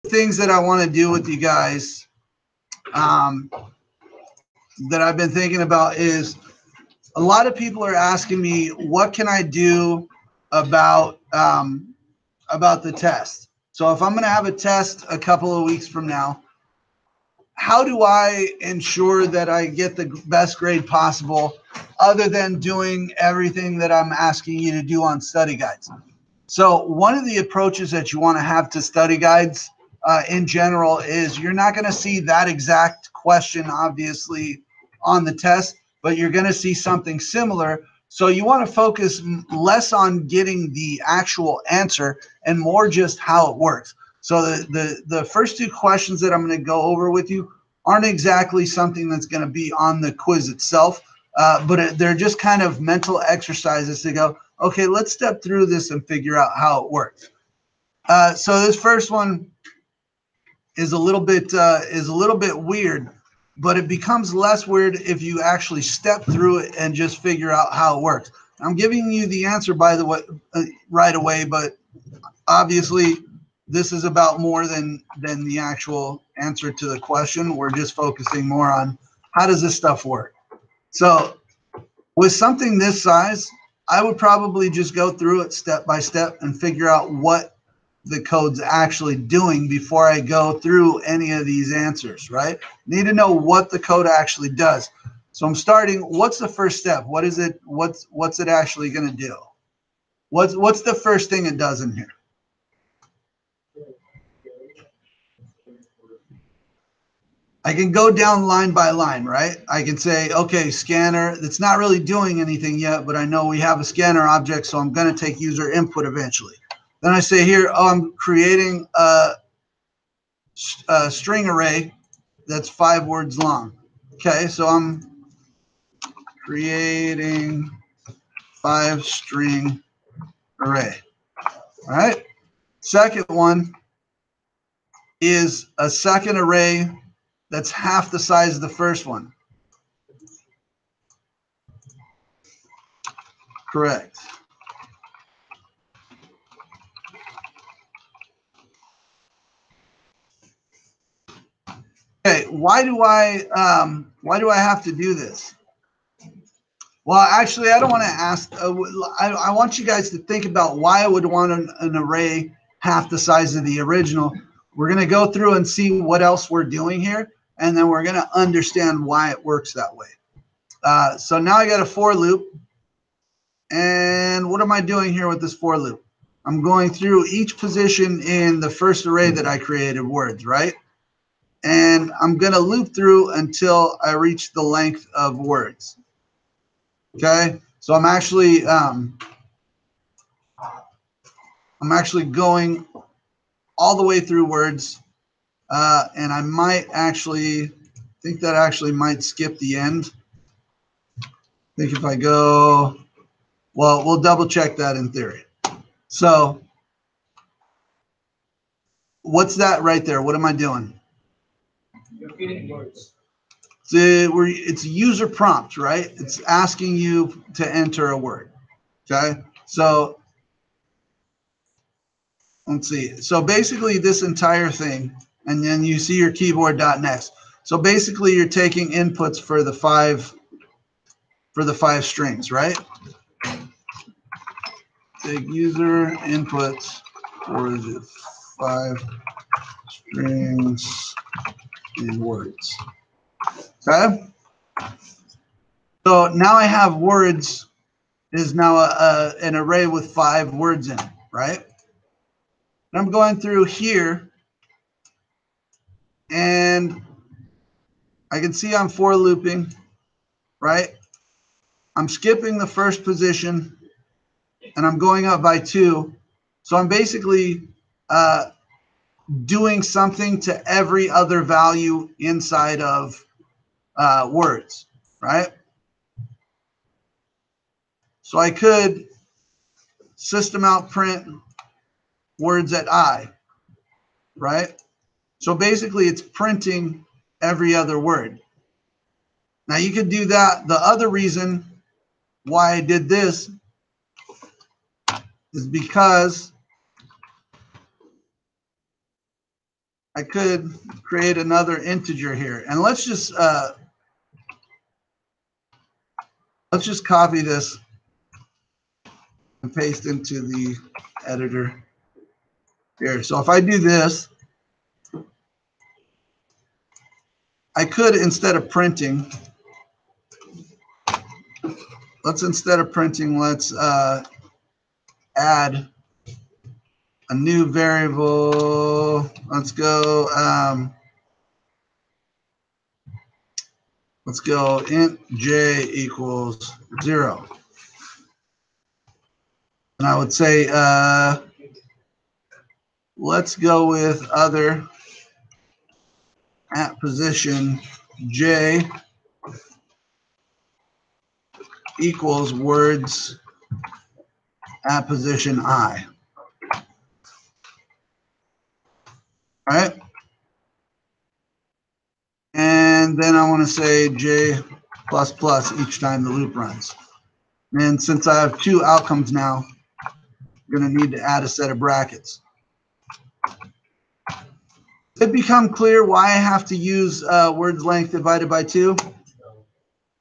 things that I want to do with you guys that I've been thinking about is a lot of people are asking me, what can I do about the test? So if I'm going to have a test a couple of weeks from now, how do I ensure that I get the best grade possible other than doing everything that I'm asking you to do on study guides? So one of the approaches that you want to have to study guides in general is you're not going to see that exact question, obviously, on the test, but you're going to see something similar. So you want to focus less on getting the actual answer and more just how it works. So the first two questions that I'm going to go over with you aren't exactly something that's going to be on the quiz itself, but they're just kind of mental exercises to go, okay, let's step through this and figure out how it works. So this first one is a little bit weird, but it becomes less weird if you actually step through it and just figure out how it works. I'm giving you the answer, by the way, right away, but obviously this is about more than the actual answer to the question. We're just focusing more on how does this stuff work. So with something this size, I would probably just go through it step by step and figure out what the code's actually doing before I go through any of these answers, right? Need to know what the code actually does. So I'm starting, what's the first step? What is it? What's it actually going to do? What's the first thing it does in here? I can go down line by line, right? I can say, okay, scanner, it's not really doing anything yet, but I know we have a scanner object, so I'm going to take user input eventually. Then I say here, oh, I'm creating a string array that's 5 words long. Okay, so I'm creating 5 string array. All right. Second one is a second array that's half the size of the first one. Correct. Okay, why do I have to do this? Well, actually, I don't want to ask. I want you guys to think about why I would want an array half the size of the original. We're going to go through and see what else we're doing here, and then we're going to understand why it works that way. So now I got a for loop. And what am I doing here with this for loop? I'm going through each position in the first array that I created, words, right? And I'm going to loop through until I reach the length of words. Okay, so I'm actually going all the way through words, and I might actually think that actually might skip the end. I think if I go, well, we'll double check that in theory. So what's that right there? What am I doing? You're feeding words. It's a user prompt, right? It's asking you to enter a word. Okay, so let's see. So basically this entire thing, and then you see your keyboard.next. So basically you're taking inputs for the five strings, right? Take user inputs for the 5 strings in words. Okay. So now I have words is now an array with 5 words in it, right? And I'm going through here, and I can see I'm for looping, right? I'm skipping the first position, and I'm going up by 2. So I'm basically doing something to every other value inside of words, right? So I could system out print words at I, right? So basically it's printing every other word. Now you could do that. The other reason why I did this is because I could create another integer here, and let's just copy this and paste into the editor here. So if I do this, I could, instead of printing, let's add a new variable. Let's go int j equals 0. And I would say, let's go with other at position j equals words at position I. All right. And then I want to say j plus plus each time the loop runs. And since I have two outcomes now, I'm going to need to add a set of brackets. Did it become clear why I have to use words length divided by 2?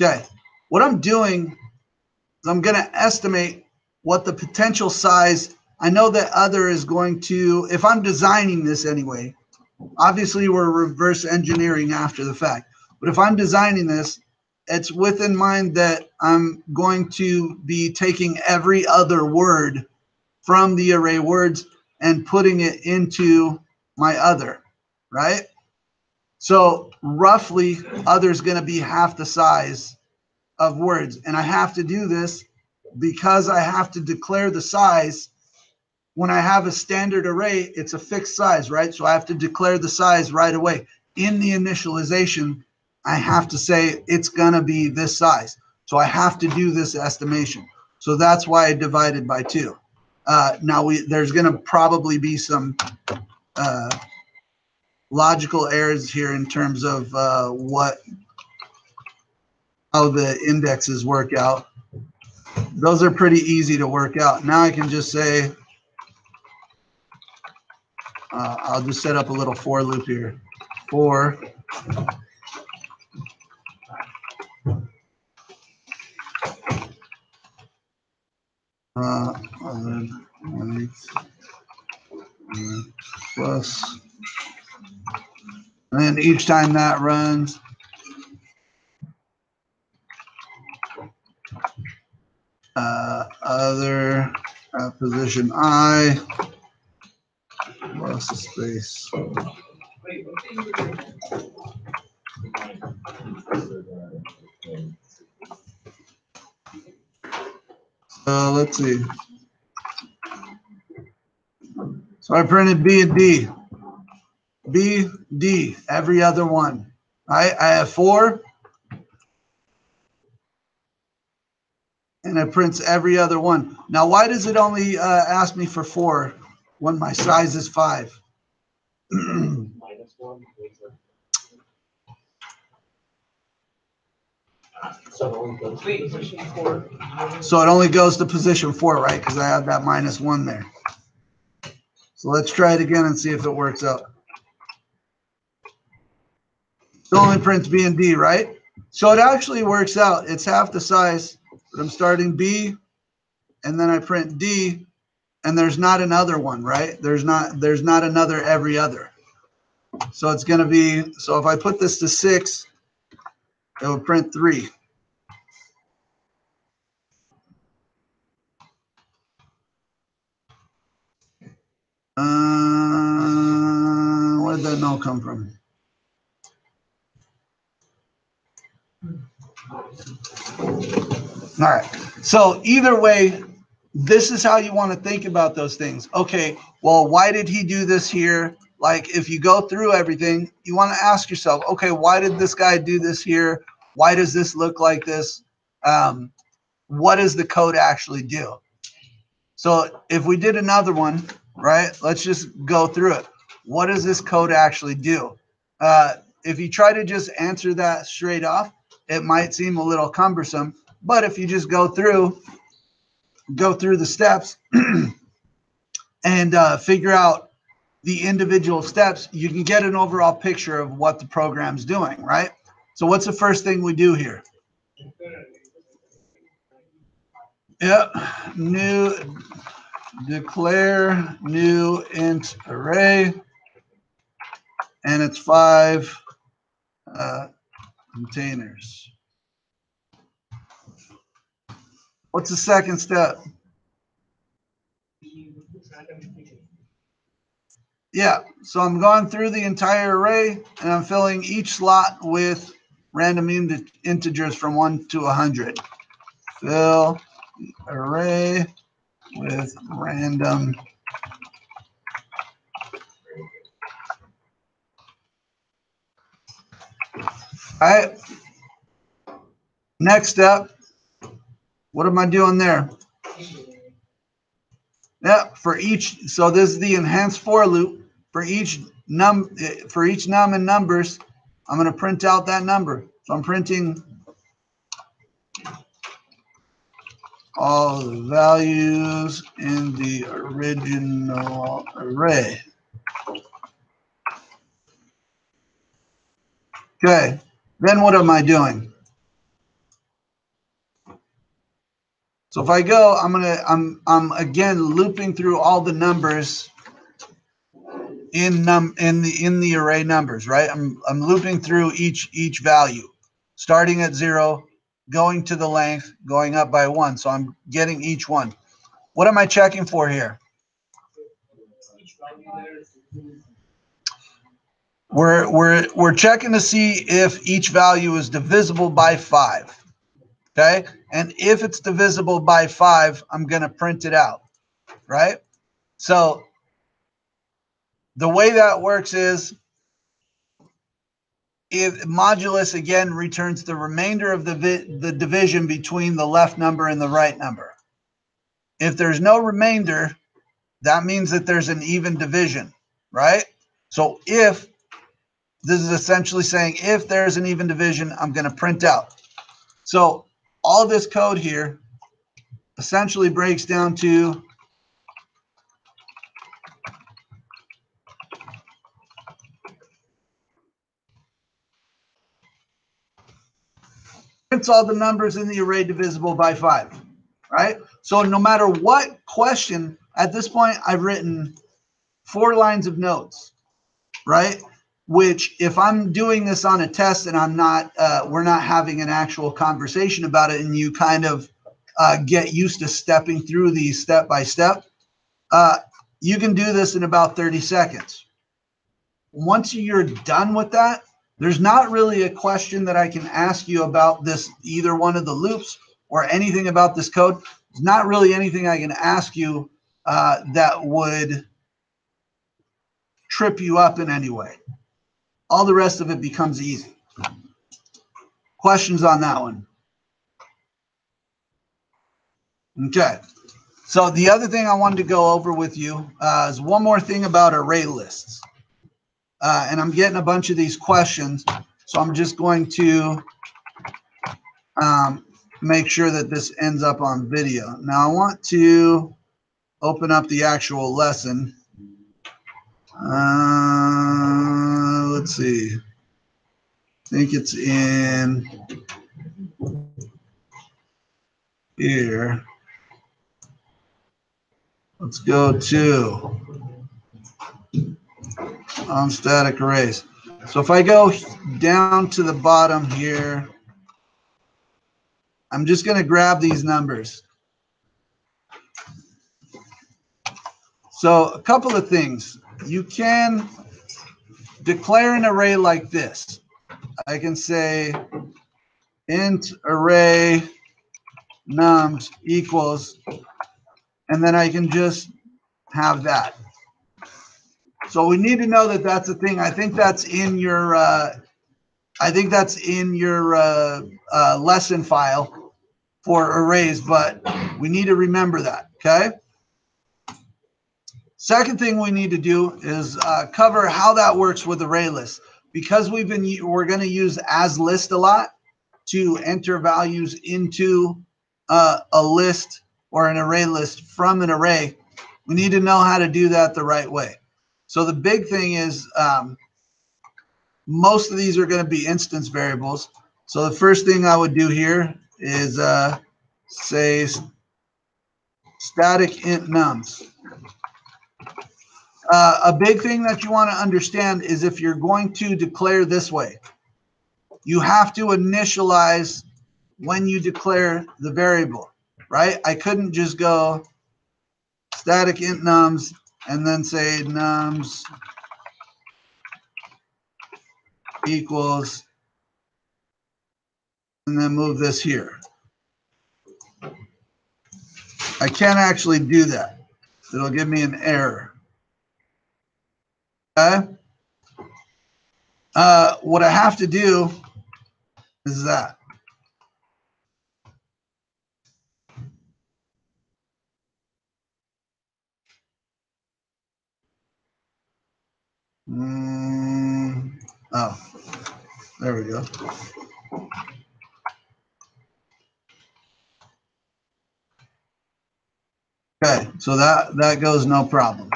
Okay. What I'm doing is I'm going to estimate what the potential size. I know that other is going to, if I'm designing this anyway, obviously we're reverse engineering after the fact. But if I'm designing this, it's within mind that I'm going to be taking every other word from the array words and putting it into my other, right? So roughly other is going to be half the size of words. And I have to do this because I have to declare the size. When I have a standard array, it's a fixed size, right? So I have to declare the size right away. In the initialization, I have to say it's going to be this size. So I have to do this estimation. So that's why I divided by 2. Now there's going to probably be some logical errors here in terms of how the indexes work out. Those are pretty easy to work out. Now I can just say, I'll just set up a little for loop here. For plus, and then each time that runs, other position I plus a space. Let's see. So I printed B and D. B, D, every other one. I have 4. And it prints every other one. Now, why does it only ask me for 4 when my size is 5? So it only goes to position 4, right? Because I have that -1 there. So let's try it again and see if it works out. It only prints B and D, right? So it actually works out. It's half the size, but I'm starting B, and then I print D, and there's not another one, right? There's not another every other. So it's going to be, so if I put this to 6, it will print 3. Where did that null come from? All right. So either way, this is how you want to think about those things. Okay, well, why did he do this here? Like, if you go through everything, you want to ask yourself, okay, why did this guy do this here? Why does this look like this? What does the code actually do? So if we did another one, right, let's just go through it. What does this code actually do? If you try to just answer that straight off, it might seem a little cumbersome. But if you just go through the steps and figure out the individual steps, you can get an overall picture of what the program's doing, right? So what's the first thing we do here? Yep, declare new int array, and it's 5 containers. What's the second step? Yeah, so I'm going through the entire array and I'm filling each slot with random integers from 1 to 100. Fill array with random. All right. Next step. What am I doing there? Yeah, for each. So this is the enhanced for loop. For each num and numbers, I'm going to print out that number. So I'm printing all the values in the original array. Okay. Then what am I doing? So if I go, I'm again looping through all the numbers in the array numbers, right? I'm looping through each value, starting at 0, going to the length, going up by 1. So I'm getting each one. What am I checking for here? We're checking to see if each value is divisible by 5. Okay, and if it's divisible by 5, I'm going to print it out, right? So the way that works is if modulus again returns the remainder of the division between the left number and the right number. If there's no remainder, that means that there's an even division, right? So if this is essentially saying if there's an even division, I'm going to print out. So all this code here essentially breaks down to prints all the numbers in the array divisible by 5, right? So no matter what question, at this point, I've written 4 lines of notes, right? Which if I'm doing this on a test and I'm not, we're not having an actual conversation about it, and you kind of get used to stepping through these step by step, you can do this in about 30 seconds. Once you're done with that, there's not really a question that I can ask you about this, either one of the loops or anything about this code. There's not really anything I can ask you that would trip you up in any way. All the rest of it becomes easy. Questions on that one? Okay. So the other thing I wanted to go over with you is one more thing about array lists. And I'm getting a bunch of these questions, so I'm just going to make sure that this ends up on video. Now I want to open up the actual lesson. Let's see. I think it's in here. Let's go to static arrays. So if I go down to the bottom here, I'm just going to grab these numbers. So a couple of things. You can declare an array like this. I can say int array nums equals, and then I can just have that. So we need to know that that's a thing. I think that's in your lesson file for arrays, but we need to remember that. Okay. Second thing we need to do is cover how that works with Arraylist, because we're going to use as list a lot to enter values into a list or an array list from an array. We need to know how to do that the right way. So the big thing is most of these are going to be instance variables. So the first thing I would do here is say static int nums. A big thing that you want to understand is if you're going to declare this way, you have to initialize when you declare the variable, right? I couldn't just go static int nums and then say nums equals and then move this here. I can't actually do that. It'll give me an error. Okay? What I have to do is that. Oh, there we go. Okay, so that goes no problem.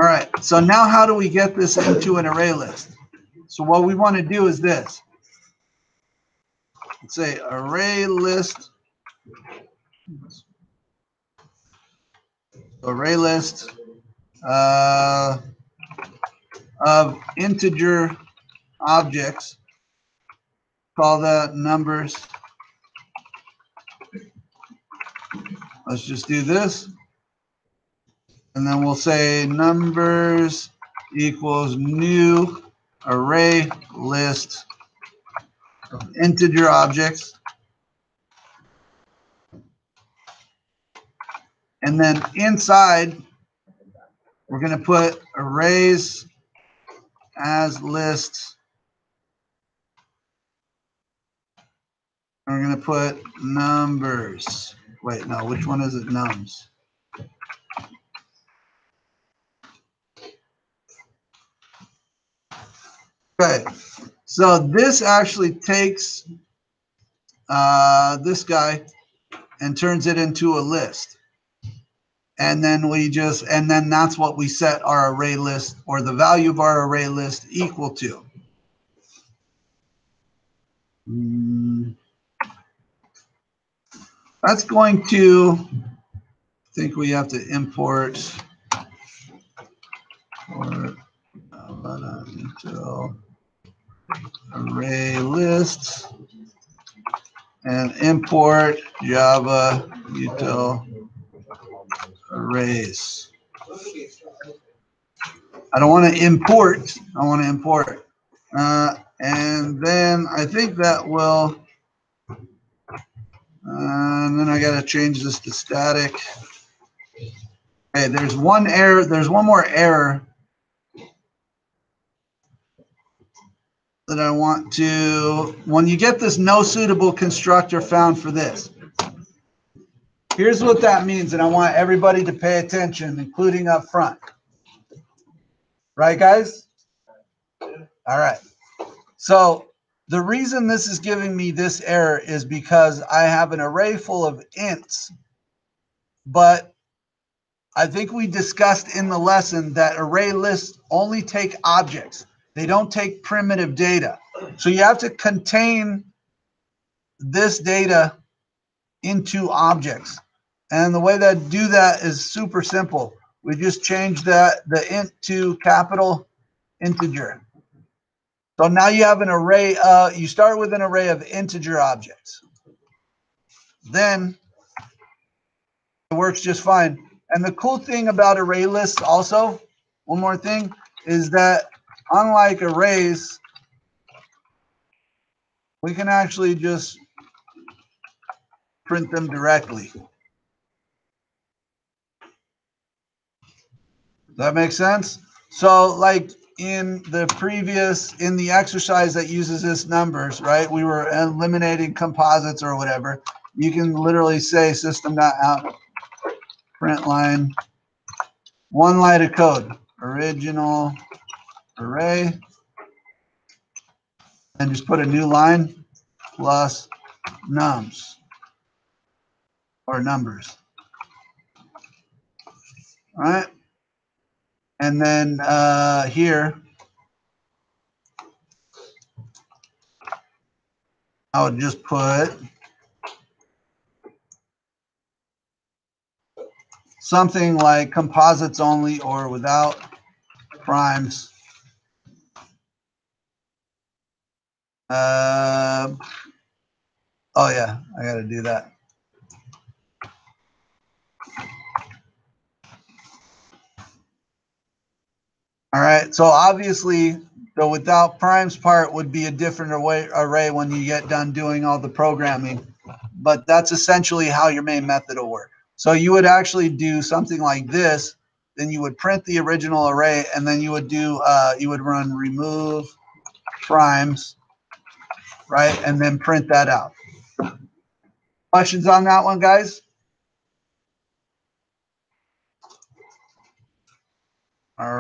All right, so now how do we get this into an array list? So what we want to do is this. Let's say array list of integer objects. Call that numbers. Let's just do this. And then we'll say numbers equals new array list of integer objects. And then inside, we're going to put arrays as lists. We're going to put numbers. Wait, no, which one is it? Nums. Okay, so this actually takes this guy and turns it into a list. And then that's what we set our array list or the value of our array list equal to. That's going to, I think we have to import or until array lists and import Java util arrays. I don't want to import. I want to import. And then I think that will, and then I got to change this to static. Okay, there's one error. There's one more error that I want to, when you get this no suitable constructor found for this, here's what that means, and I want everybody to pay attention, including up front. Right, guys? All right. So the reason this is giving me this error is because I have an array full of ints, but I think we discussed in the lesson that array lists only take objects. They don't take primitive data. So you have to contain this data into objects. And the way that do that is super simple. We just change the int to capital integer. So now you have an array, you start with an array of integer objects. Then it works just fine. And the cool thing about array lists also, one more thing, is that unlike arrays, we can actually just print them directly. Does that make sense? So like in the exercise that uses this numbers, right? We were eliminating composites or whatever. You can literally say system.out print line, one line of code, original array, and just put a new line plus nums or numbers. All right. And then here, I would just put something like composites only or without primes. Oh yeah, I got to do that. All right, so obviously the without primes part would be a different array when you get done doing all the programming, but that's essentially how your main method will work. So you would actually do something like this, then you would print the original array, and then you would do, you would run remove primes, right, and then print that out. Questions on that one, guys? All